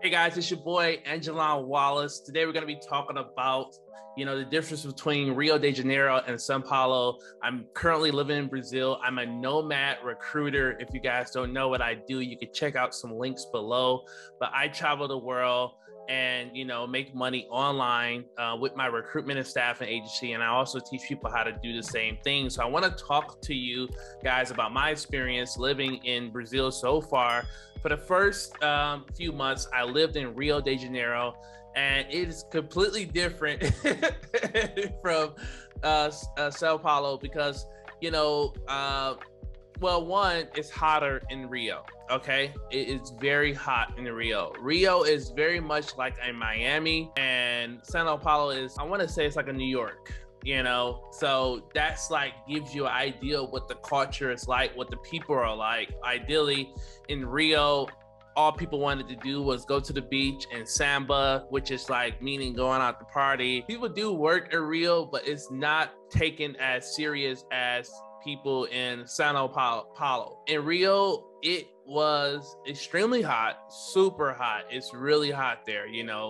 Hey guys, it's your boy Angelon Wallace. Today we're going to be talking about, the difference between Rio de Janeiro and Sao Paulo. I'm currently living in Brazil. I'm a nomad recruiter. If you guys don't know what I do, you can check out some links below. But I travel the world and, make money online with my recruitment and staffing agency. And I also teach people how to do the same thing. So I want to talk to you guys about my experience living in Brazil so far. For the first few months, I lived in Rio de Janeiro, and it is completely different from Sao Paulo because, one, it's hotter in Rio, okay? It is very hot in Rio. Rio is very much like a Miami, and Sao Paulo is, I want to say it's like a New York. So that's like gives you an idea of what the culture is like, what the people are like. Ideally in Rio, all people wanted to do was go to the beach and samba, which is like meaning going out to party. People do work in Rio, but it's not taken as serious as people in Sao Paulo. In Rio, it was extremely hot, super hot. It's really hot there,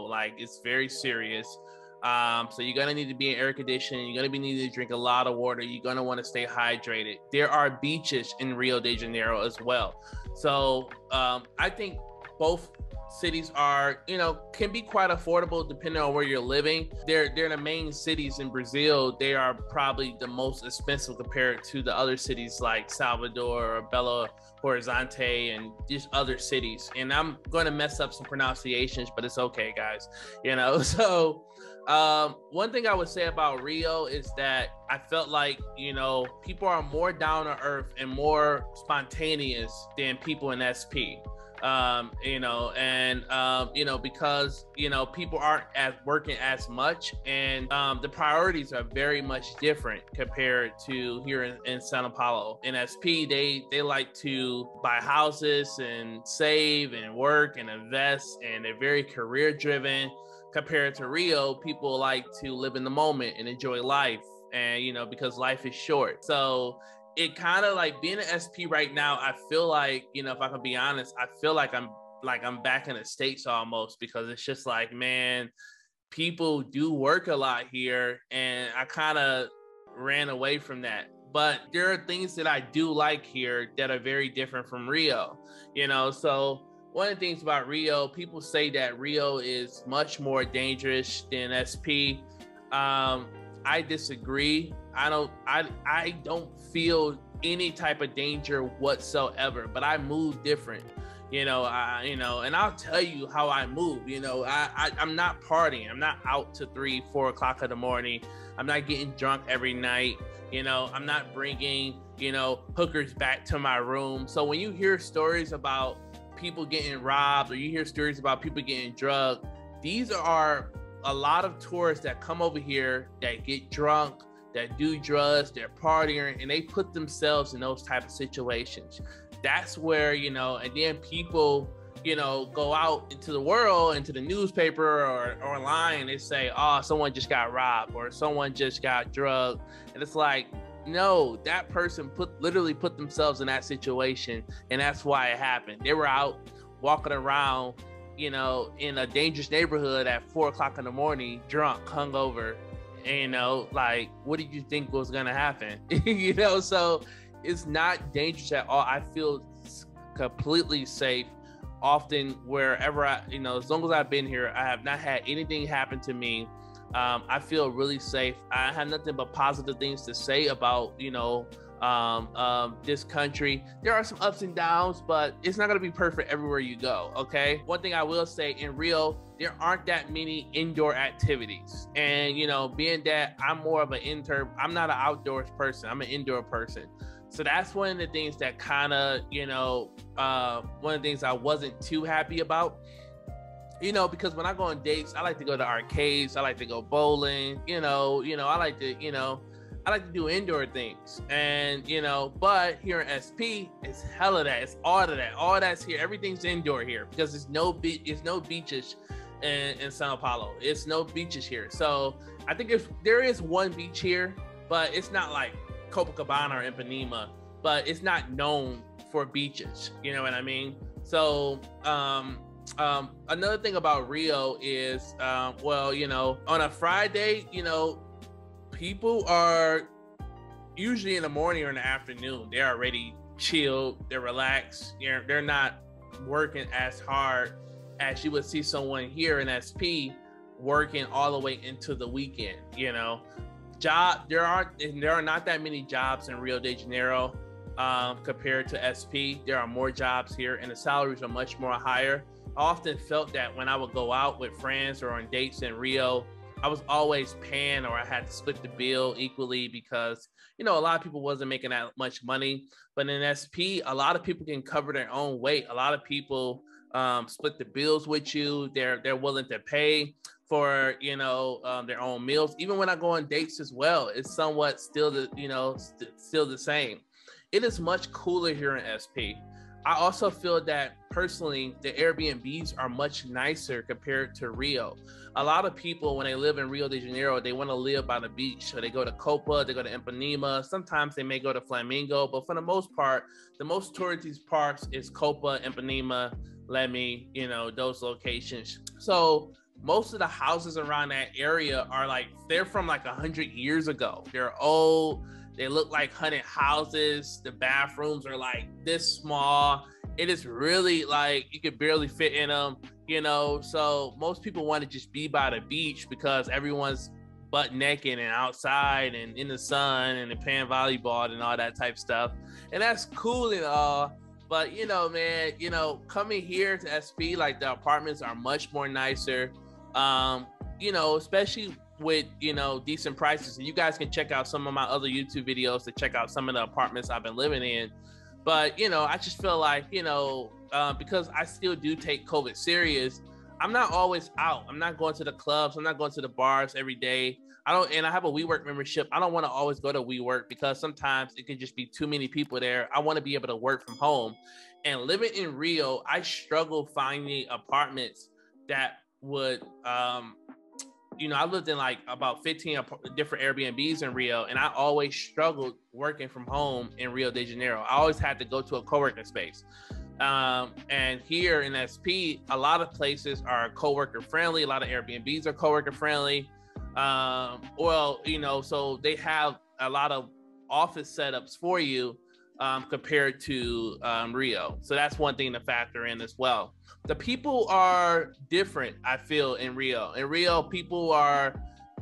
like it's very serious. So you're gonna need to be in air conditioning. You're gonna be needing to drink a lot of water. You're gonna want to stay hydrated. There are beaches in Rio de Janeiro as well. So I think both cities are, can be quite affordable depending on where you're living. They're the main cities in Brazil. They are probably the most expensive compared to the other cities like Salvador or Belo Horizonte and just other cities. And I'm going to mess up some pronunciations, but it's okay, guys. So one thing I would say about Rio is that I felt like, people are more down to earth and more spontaneous than people in SP. Because people aren't working as much, and the priorities are very much different compared to here in Sao Paulo. In SP, they like to buy houses and save and work and invest, and they're very career driven. Compared to Rio, people like to live in the moment and enjoy life, and because life is short. So it kind of like being an SP right now, I feel like, if I can be honest, I feel like I'm back in the States almost, because it's just like, man, people do work a lot here, and I kind of ran away from that. But there are things that I do like here that are very different from Rio, so one of the things about Rio, people say that Rio is much more dangerous than SP. I disagree. I don't feel any type of danger whatsoever, but I move different, and I'll tell you how I move. I'm not partying. I'm not out to 3-4 o'clock in the morning. I'm not getting drunk every night. I'm not bringing, hookers back to my room. So when you hear stories about people getting robbed, or you hear stories about people getting drugged, these are a lot of tourists that come over here that get drunk, that do drugs, they're partying, and they put themselves in those type of situations. That's where, and then people, go out into the world, into the newspaper or online, they say, oh, someone just got robbed or someone just got drugged. And it's like, no, that person literally put themselves in that situation, and that's why it happened. They were out walking around, in a dangerous neighborhood at 4 o'clock in the morning, drunk, hungover, and, like, what did you think was gonna happen? So it's not dangerous at all. I feel completely safe often wherever as long as I've been here. I have not had anything happen to me. I feel really safe. I have nothing but positive things to say about, this country. There are some ups and downs, but it's not going to be perfect everywhere you go. Okay. One thing I will say, in Rio, there aren't that many indoor activities. And, being that I'm more of I'm not an outdoors person. I'm an indoor person. So that's one of the things that kind of, one of the things I wasn't too happy about. Because when I go on dates, I like to go to arcades. I like to go bowling. I like to do indoor things. And but here in SP, it's hella that. It's all of that. All that's here. Everything's indoor here because there's no beaches in Sao Paulo. It's no beaches here. So I think there is one beach here, but it's not like Copacabana or Ipanema. But it's not known for beaches. You know what I mean? So Another thing about Rio is, well, on a Friday, people are usually in the morning or in the afternoon. They're already chilled, they're relaxed, they're not working as hard as you would see someone here in SP working all the way into the weekend. There are not that many jobs in Rio de Janeiro compared to SP. There are more jobs here, and the salaries are much more higher. I often felt that when I would go out with friends or on dates in Rio, I was always paying, or I had to split the bill equally because, a lot of people wasn't making that much money. But in SP, a lot of people can cover their own weight. A lot of people split the bills with you. They're willing to pay for, their own meals. Even when I go on dates as well, it's somewhat still still the same. It is much cooler here in SP. I also feel that personally, the Airbnbs are much nicer compared to Rio. A lot of people, when they live in Rio de Janeiro, they want to live by the beach. So they go to Copa, they go to Ipanema. Sometimes they may go to Flamingo, but for the most part, the most touristy parts is Copa, Ipanema, Leme, those locations. So most of the houses around that area are they're from 100 years ago. They're old. They look like haunted houses. The bathrooms are this small. It is really you could barely fit in them, So most people want to just be by the beach because everyone's butt naked and outside and in the sun and they're playing volleyball and all that type stuff. And that's cool and all. But, man, coming here to SP, the apartments are much more nicer, especially with, decent prices. And you guys can check out some of my other YouTube videos to check out some of the apartments I've been living in. But, I just feel because I still do take COVID serious, I'm not always out. I'm not going to the clubs. I'm not going to the bars every day. And I have a WeWork membership. I don't want to always go to WeWork because sometimes it can just be too many people there. I want to be able to work from home. And living in Rio, I struggle finding apartments that would, I lived in about 15 different Airbnbs in Rio, and I always struggled working from home in Rio de Janeiro. I always had to go to a co-working space. And here in SP, a lot of places are co-worker friendly. A lot of Airbnbs are co-worker friendly. So they have a lot of office setups for you compared to Rio. So that's one thing to factor in as well. The people are different, I feel, in Rio. In Rio,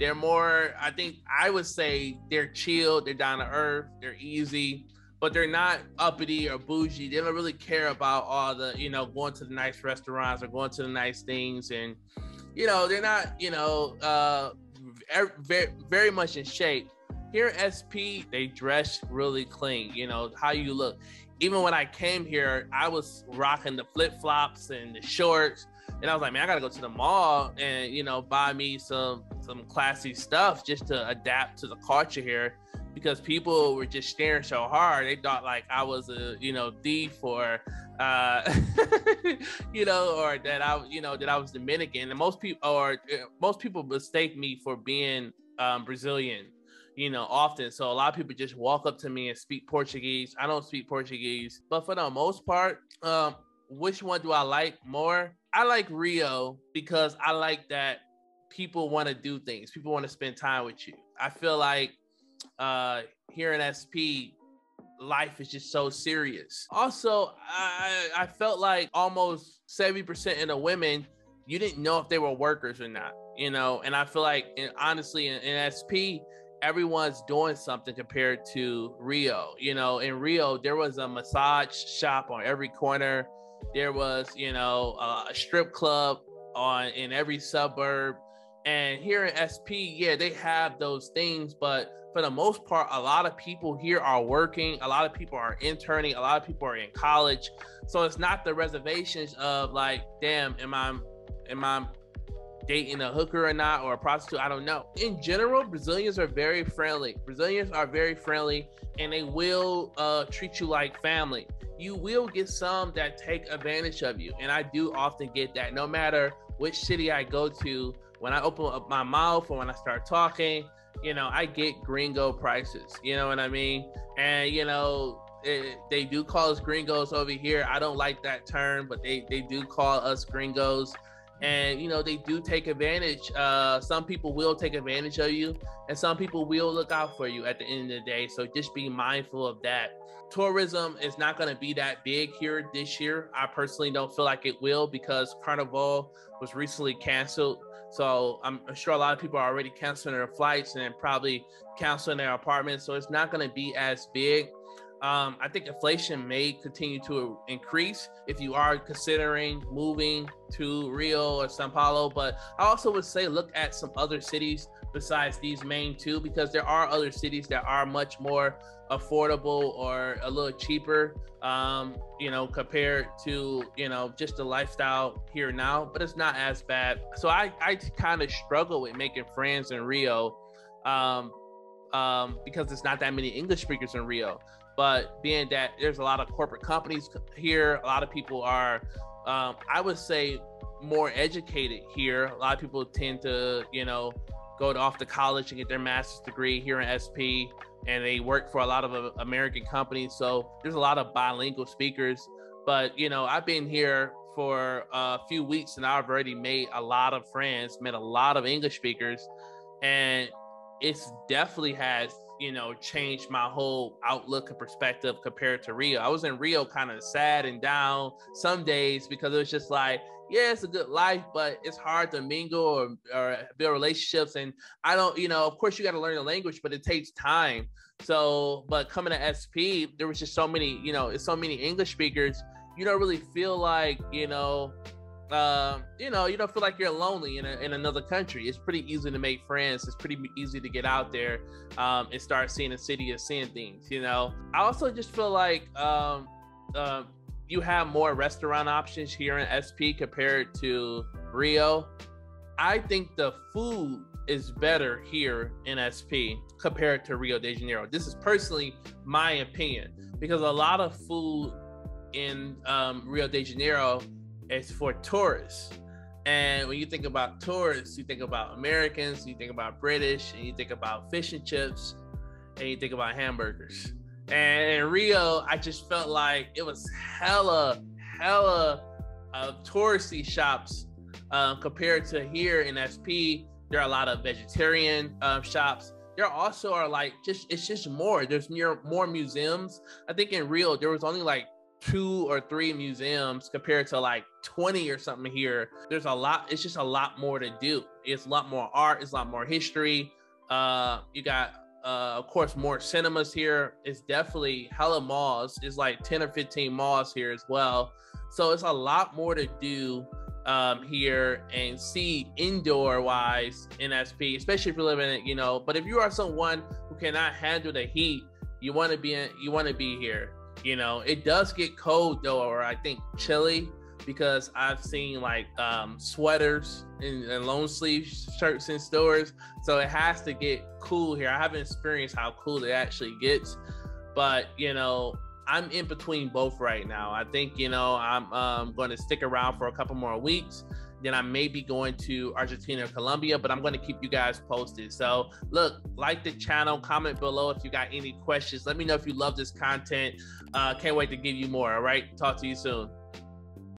they're more, I would say they're chill, they're down to earth, they're easy, but they're not uppity or bougie. They don't really care about all the, going to the nice restaurants or going to the nice things. And, they're not, very, very much in shape. Here at SP, they dress really clean, how you look. Even when I came here, I was rocking the flip-flops and the shorts. And I was like, man, I gotta go to the mall and, buy me some classy stuff just to adapt to the culture here, because people were just staring so hard. They thought I was a, thief or, or that I was Dominican. And most people mistake me for being Brazilian, often. So a lot of people just walk up to me and speak Portuguese. I don't speak Portuguese, but for the most part, which one do I like more? I like Rio because I like that people want to do things. People want to spend time with you. I feel here in SP, life is just so serious. Also, I felt almost 70% of the women, you didn't know if they were workers or not, and I feel honestly in SP, everyone's doing something compared to Rio. In Rio, there was a massage shop on every corner. There was, a strip club in every suburb. And here in SP, yeah, they have those things, but for the most part, a lot of people here are working. A lot of people are interning. A lot of people are in college. So it's not the reservations of damn, am I dating a hooker or not, or a prostitute? I don't know. In general, Brazilians are very friendly. And they will treat you like family. You will get some that take advantage of you. And I do often get that. No matter which city I go to, when I open up my mouth or when I start talking, I get gringo prices. You know what I mean? And, they do call us gringos over here. I don't like that term, but they do call us gringos. And, you know, they do take advantage. Some people will take advantage of you, and some people will look out for you at the end of the day. So just be mindful of that. Tourism is not going to be that big here this year. I personally don't feel like it will, because Carnival was recently canceled. So I'm sure a lot of people are already canceling their flights and probably canceling their apartments. So it's not going to be as big. I think inflation may continue to increase if you are considering moving to Rio or Sao Paulo. But I also would say look at some other cities besides these main two, because there are other cities that are much more affordable or a little cheaper, you know, compared to, you know, just the lifestyle here now, but it's not as bad. So I kind of struggle with making friends in Rio, because there's not that many English speakers in Rio. But being that there's a lot of corporate companies here, a lot of people are, I would say, more educated here. A lot of people tend to, you know, go off to college and get their master's degree here in SP, and they work for a lot of American companies. So there's a lot of bilingual speakers. But, you know, I've been here for a few weeks and I've already made a lot of friends, met a lot of English speakers, and it's definitely has, you know, changed my whole outlook and perspective compared to Rio. I was in Rio kind of sad and down some days, because it was just like, yeah, it's a good life, but it's hard to mingle or build relationships. And I don't, you know, of course you got to learn the language, but it takes time. So, but coming to SP, there was just so many, you know, so many English speakers. You don't really feel like, you know, you don't feel like you're lonely in another country. It's pretty easy to make friends. It's pretty easy to get out there and start seeing the city and seeing things, you know. I also just feel like you have more restaurant options here in SP compared to Rio. I think the food is better here in SP compared to Rio de Janeiro. This is personally my opinion, because a lot of food in Rio de Janeiro is for tourists. And when you think about tourists, you think about Americans, you think about British, and you think about fish and chips, and you think about hamburgers. And in Rio, I just felt like it was hella touristy shops compared to here in SP. There are a lot of vegetarian shops. There also are like, it's just more. There's more museums. I think in Rio, there was only like 2 or 3 museums compared to like 20 or something here. There's a lot. It's just a lot more to do. It's a lot more art. It's a lot more history. You got, of course, more cinemas here. It's definitely hella malls. It's like 10 or 15 malls here as well. So it's a lot more to do here and see indoor wise in SP, especially if you're living in, you know. But if you are someone who cannot handle the heat, you want to be here. You know, it does get cold though, or I think chilly, because I've seen like sweaters and long sleeve shirts in stores. So it has to get cool here. I haven't experienced how cool it actually gets, but you know, I'm in between both right now. I think, you know, I'm going to stick around for a couple more weeks. Then I may be going to Argentina or Colombia, but I'm going to keep you guys posted. So look, like the channel, comment below if you got any questions. Let me know if you love this content. Can't wait to give you more. All right. Talk to you soon.